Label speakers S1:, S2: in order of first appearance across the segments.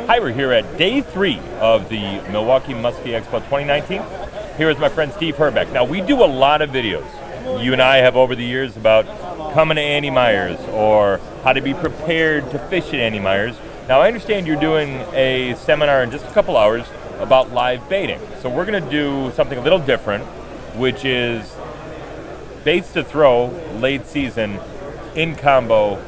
S1: Hi, we're here at day 3 of the Milwaukee Muskie Expo 2019. Here is my friend Steve Herbeck. Now, we do a lot of videos, you and I have over the years, about coming to Andy Myers or how to be prepared to fish at Andy Myers. Now, I understand you're doing a seminar in just a couple hours about live baiting. So we're going to do something a little different, which is baits to throw late season in combo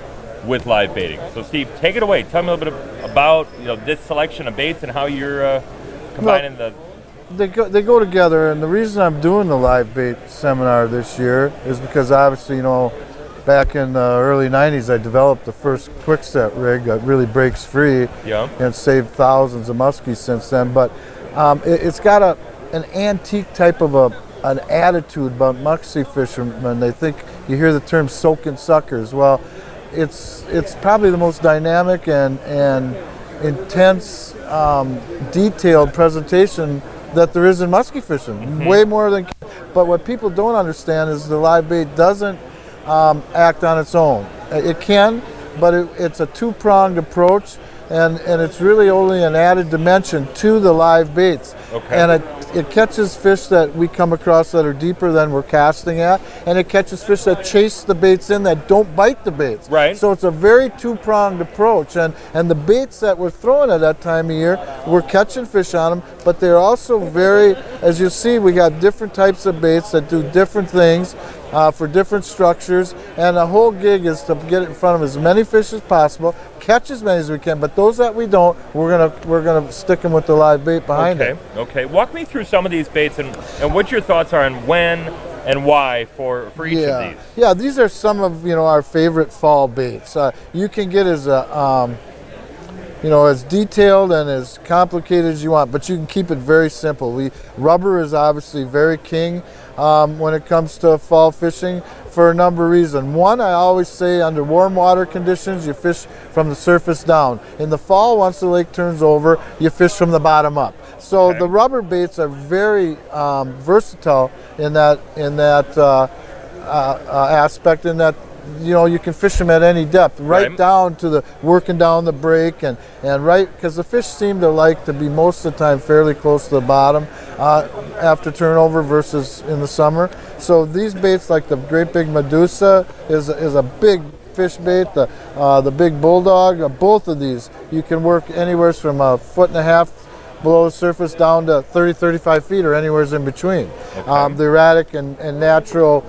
S1: with live baiting. So Steve, take it away. Tell me a little bit about this selection of baits and how you're combining
S2: They go together, and the reason I'm doing the live bait seminar this year is because obviously, back in the early 90s, I developed the first quick set rig that really breaks free and saved thousands of muskies since then. But it's got an antique type of an attitude about muskie fishermen. They think, you hear the term soaking suckers. Well, it's probably the most dynamic and intense, detailed presentation that there is in muskie fishing. Way more than. But what people don't understand is the live bait doesn't act on its own. It can, but it's a two-pronged approach, and it's really only an added dimension to the live baits.
S1: Okay.
S2: And it catches fish that we come across that are deeper than we're casting at, and it catches fish that chase the baits in that don't bite the baits.
S1: Right.
S2: So it's a very two-pronged approach, and the baits that we're throwing at that time of year, we're catching fish on them, but they're also very, as you see, we got different types of baits that do different things for different structures, and the whole gig is to get it in front of as many fish as possible, catch as many as we can, but those that we don't, we're gonna stick them with the live bait behind it.
S1: Okay. Walk me through some of these baits and what your thoughts are on when and why for each of these.
S2: Yeah, these are some of our favorite fall baits. You can get as as detailed and as complicated as you want, but you can keep it very simple. Rubber is obviously very king when it comes to fall fishing for a number of reasons. One, I always say, under warm water conditions, you fish from the surface down. In the fall, once the lake turns over, you fish from the bottom up. So the rubber baits are very versatile in that aspect, in that you can fish them at any depth, right down to the working down the break, and right, because the fish seem to like to be most of the time fairly close to the bottom after turnover versus in the summer. So these baits, like the great big Medusa, is a big fish bait. The big Bulldog, both of these you can work anywhere from 1.5 feet below the surface down to 30-35 feet or anywhere in between. The erratic and natural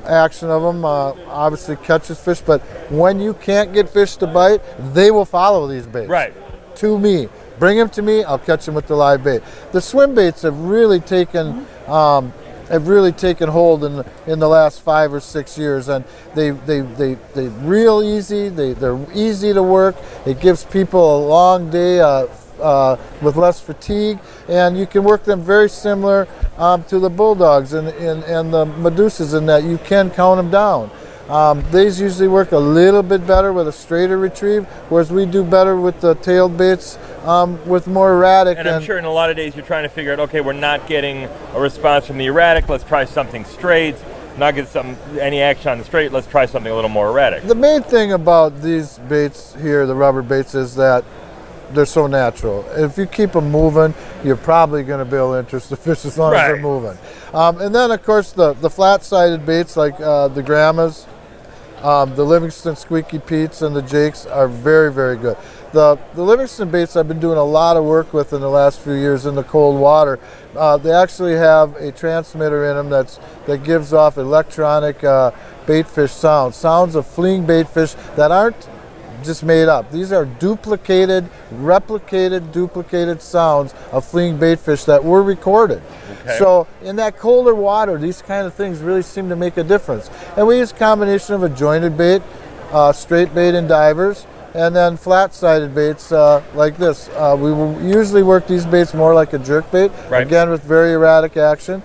S2: action of them obviously catches fish, but when you can't get fish to bite, they will follow these baits.
S1: Right.
S2: To me. Bring them to me, I'll catch them with the live bait. The swim baits have really taken hold in the last 5 or 6 years, and they're real easy. They're easy to work. It gives people a long day with less fatigue, and you can work them very similar to the Bulldogs and the Medusas, in that you can count them down. These usually work a little bit better with a straighter retrieve, whereas we do better with the tailed baits with more erratic.
S1: And I'm sure in a lot of days you're trying to figure out, okay, we're not getting a response from the erratic, let's try something straight. Not get any action on the straight, let's try something a little more erratic.
S2: The main thing about these baits here, the rubber baits, is that they're so natural. If you keep them moving, you're probably going to be able to interest the fish as long as they're moving. And then, of course, the flat-sided baits like the Grammas, the Livingston Squeaky Petes, and the Jakes are very, very good. The Livingston baits I've been doing a lot of work with in the last few years in the cold water. They actually have a transmitter in them that gives off electronic baitfish sounds of fleeing baitfish that aren't just made up. These are duplicated sounds of fleeing baitfish that were recorded. Okay. So in that colder water, these kind of things really seem to make a difference. And we use a combination of a jointed bait, straight bait and divers, and then flat-sided baits like this. We will usually work these baits more like a jerk bait, again with very erratic action.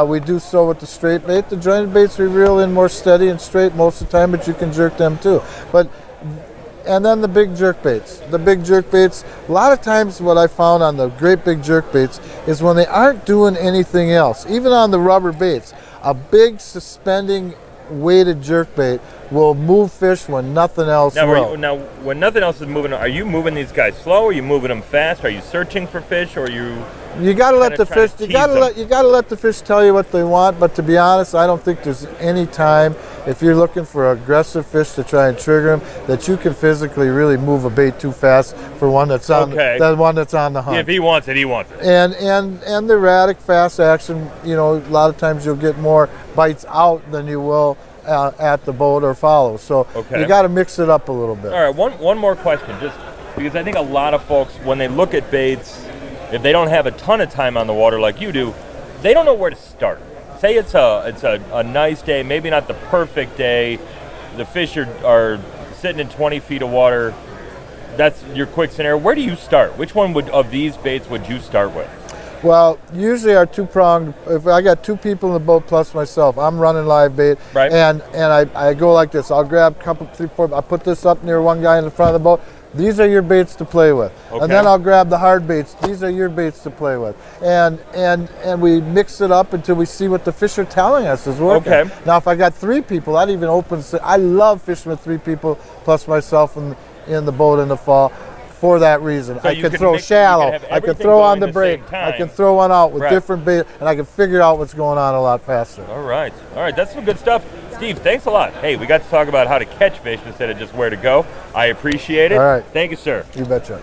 S2: We do so with the straight bait. The jointed baits we reel in more steady and straight most of the time, but you can jerk them too. And then the big jerk baits. The big jerk baits, a lot of times what I found on the great big jerk baits is when they aren't doing anything else, even on the rubber baits, a big suspending weighted jerk bait will move fish when nothing else will.
S1: Now, when nothing else is moving, are you moving these guys slow? Are you moving them fast? Are you searching for fish, or are you?
S2: You got to let the fish. You got to let the fish tell you what they want. But to be honest, I don't think there's any time, if you're looking for aggressive fish to try and trigger them, that you can physically really move a bait too fast for one that's on that one that's on the hunt.
S1: Yeah, if he wants it, he wants it.
S2: And the erratic fast action, you know, a lot of times you'll get more bites out than you will at the boat or follow. So you got to mix it up a little bit.
S1: All right, one more question, just because I think a lot of folks, when they look at baits, if they don't have a ton of time on the water like you do, they don't know where to start. Say it's a nice day, maybe not the perfect day. The fish are sitting in 20 feet of water. That's your quick scenario. Where do you start? Which one of these baits would you start with?
S2: Well, usually our two-pronged, if I got two people in the boat plus myself, I'm running live bait,
S1: right.
S2: and I go like this. I'll grab a couple, 3, 4, I put this up near one guy in the front of the boat. These are your baits to play with.
S1: Okay.
S2: And then I'll grab the hard baits. These are your baits to play with. And we mix it up until we see what the fish are telling us is working.
S1: Okay.
S2: Now, if I got 3 people, I'd even open, I love fishing with 3 people plus myself in the boat in the fall. For that reason,
S1: so
S2: I can throw shallow, I can throw on the break, I can throw one out with different bait, and I can figure out what's going on a lot faster.
S1: All right, that's some good stuff. Steve, thanks a lot. Hey, we got to talk about how to catch fish instead of just where to go. I appreciate it.
S2: All right.
S1: Thank you, sir.
S2: You betcha.